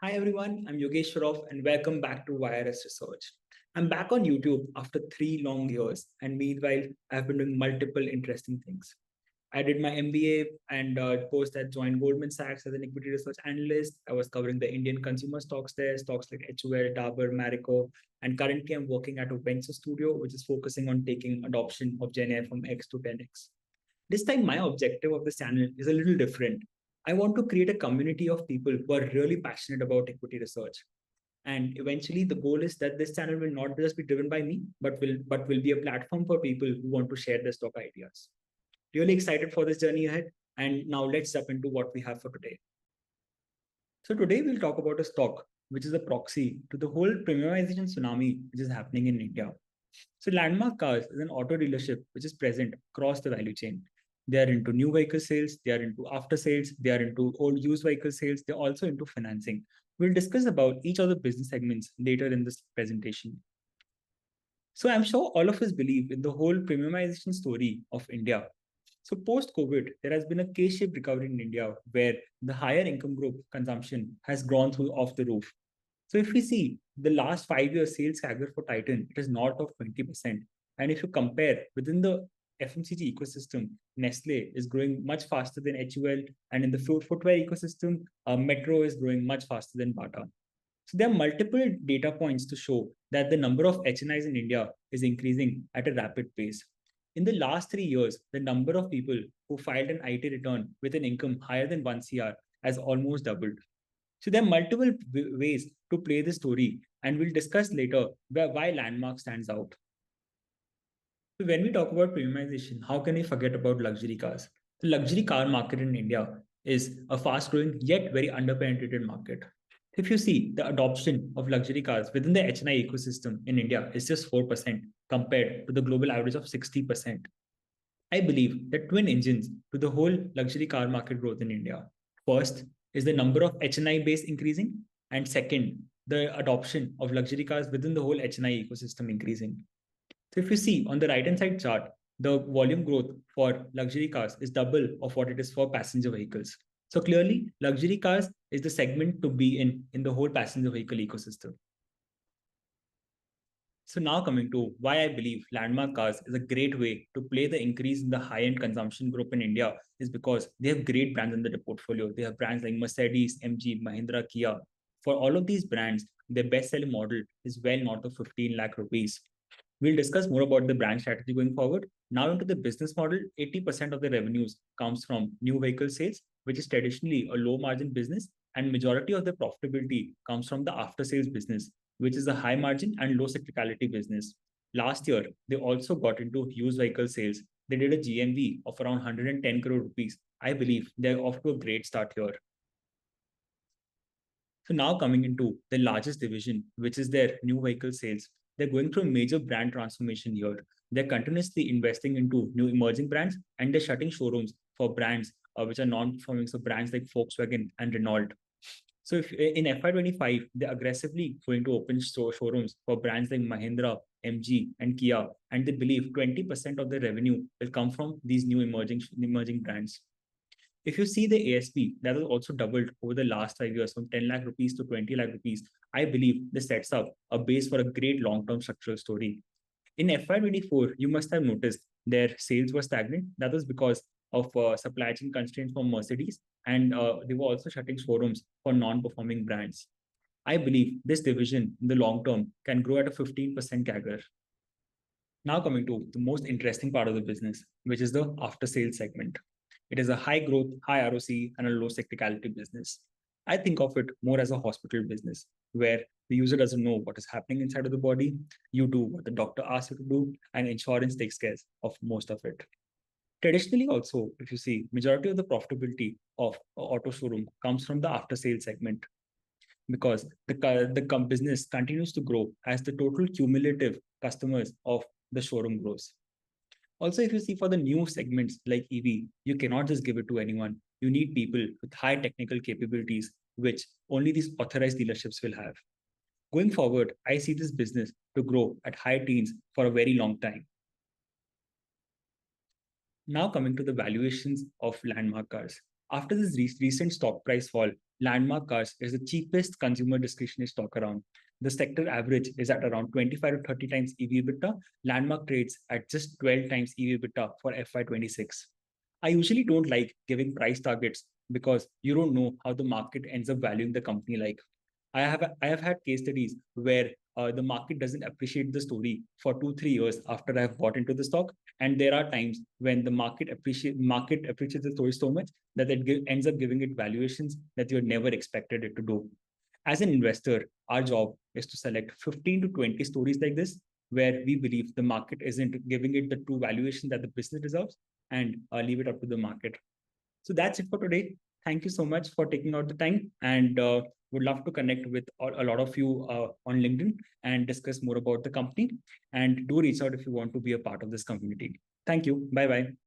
Hi everyone, I'm Yogeshwarov and welcome back to YRS Research. I'm back on YouTube after 3 long years, and meanwhile, I've been doing multiple interesting things. I did my MBA and post that joined Goldman Sachs as an equity research analyst. I was covering the Indian consumer stocks there, stocks like HUL, Dabur, Marico, and currently I'm working at a venture studio which is focusing on taking adoption of Gen AI from X to 10X. This time, my objective of this channel is a little different. I want to create a community of people who are really passionate about equity research. And eventually, the goal is that this channel will not just be driven by me, but will be a platform for people who want to share their stock ideas. Really excited for this journey ahead. And now let's jump into what we have for today. So today we'll talk about a stock which is a proxy to the whole premiumization tsunami which is happening in India. So Landmark Cars is an auto dealership which is present across the value chain. They are into new vehicle sales, they are into after sales, they are into old used vehicle sales, they're also into financing. We'll discuss about each of the business segments later in this presentation. So I'm sure all of us believe in the whole premiumization story of India. So post-COVID, there has been a K-shaped recovery in India where the higher income group consumption has gone through off the roof. So if we see the last 5 years sales CAGR for Titan, it is north of 20%. And if you compare within the FMCG ecosystem, Nestle is growing much faster than HUL, and in the footwear ecosystem, Metro is growing much faster than Bata. So there are multiple data points to show that the number of HNIs in India is increasing at a rapid pace. In the last 3 years, the number of people who filed an IT return with an income higher than 1 CR has almost doubled. So there are multiple ways to play the story, and we'll discuss later why Landmark stands out. So when we talk about premiumization, how can we forget about luxury cars? The luxury car market in India is a fast-growing yet very underpenetrated market. If you see the adoption of luxury cars within the HNI ecosystem in India is just 4% compared to the global average of 60%. I believe that twin engines to the whole luxury car market growth in India. First is the number of HNI base increasing, and second, the adoption of luxury cars within the whole HNI ecosystem increasing. So if you see on the right-hand side chart, the volume growth for luxury cars is double of what it is for passenger vehicles. So clearly, luxury cars is the segment to be in the whole passenger vehicle ecosystem. So now coming to why I believe Landmark Cars is a great way to play the increase in the high-end consumption group in India is because they have great brands in their portfolio. They have brands like Mercedes, MG, Mahindra, Kia. For all of these brands, their best-selling model is well north of 15 lakh rupees. We'll discuss more about the brand strategy going forward. Now into the business model, 80% of the revenues comes from new vehicle sales, which is traditionally a low margin business, and majority of the profitability comes from the after sales business, which is a high margin and low cyclicality business. Last year, they also got into used vehicle sales. They did a GMV of around 110 crore rupees. I believe they're off to a great start here. So now coming into the largest division, which is their new vehicle sales, they're going through a major brand transformation here. They're continuously investing into new emerging brands, and they're shutting showrooms for brands which are non-performing, so brands like Volkswagen and Renault. So if in FY25, they're aggressively going to open showrooms for brands like Mahindra, MG, and Kia, and they believe 20% of their revenue will come from these new emerging brands. If you see the ASP, that has also doubled over the last 5 years from 10 lakh rupees to 20 lakh rupees. I believe this sets up a base for a great long-term structural story. In FY24, you must have noticed their sales were stagnant. That was because of supply chain constraints from Mercedes, and they were also shutting showrooms for non-performing brands. I believe this division in the long term can grow at a 15% CAGR. Now coming to the most interesting part of the business, which is the after-sales segment. It is a high growth, high ROC, and a low cyclicality business. I think of it more as a hospital business where the user doesn't know what is happening inside of the body. You do what the doctor asks you to do, and insurance takes care of most of it. Traditionally, also, if you see, majority of the profitability of auto showroom comes from the after sales segment because the business continues to grow as the total cumulative customers of the showroom grows. Also, if you see for the new segments like EV, you cannot just give it to anyone. You need people with high technical capabilities, which only these authorized dealerships will have. Going forward, I see this business to grow at high teens for a very long time. Now coming to the valuations of Landmark Cars. After this recent stock price fall, Landmark Cars is the cheapest consumer discretionary stock around. The sector average is at around 25 to 30 times EV/EBITDA. Landmark trades at just 12 times EV/EBITDA for FY26. I usually don't like giving price targets because you don't know how the market ends up valuing the company like. I have had case studies where the market doesn't appreciate the story for 2 3 years after I've bought into the stock, and there are times when the market appreciates the story so much that ends up giving it valuations that you never expected it to do. As an investor, our job is to select 15 to 20 stories like this, where we believe the market isn't giving it the true valuation that the business deserves, and leave it up to the market. So that's it for today. Thank you so much for taking out the time, and would love to connect with a lot of you on LinkedIn and discuss more about the company. And do reach out if you want to be a part of this community. Thank you. Bye bye.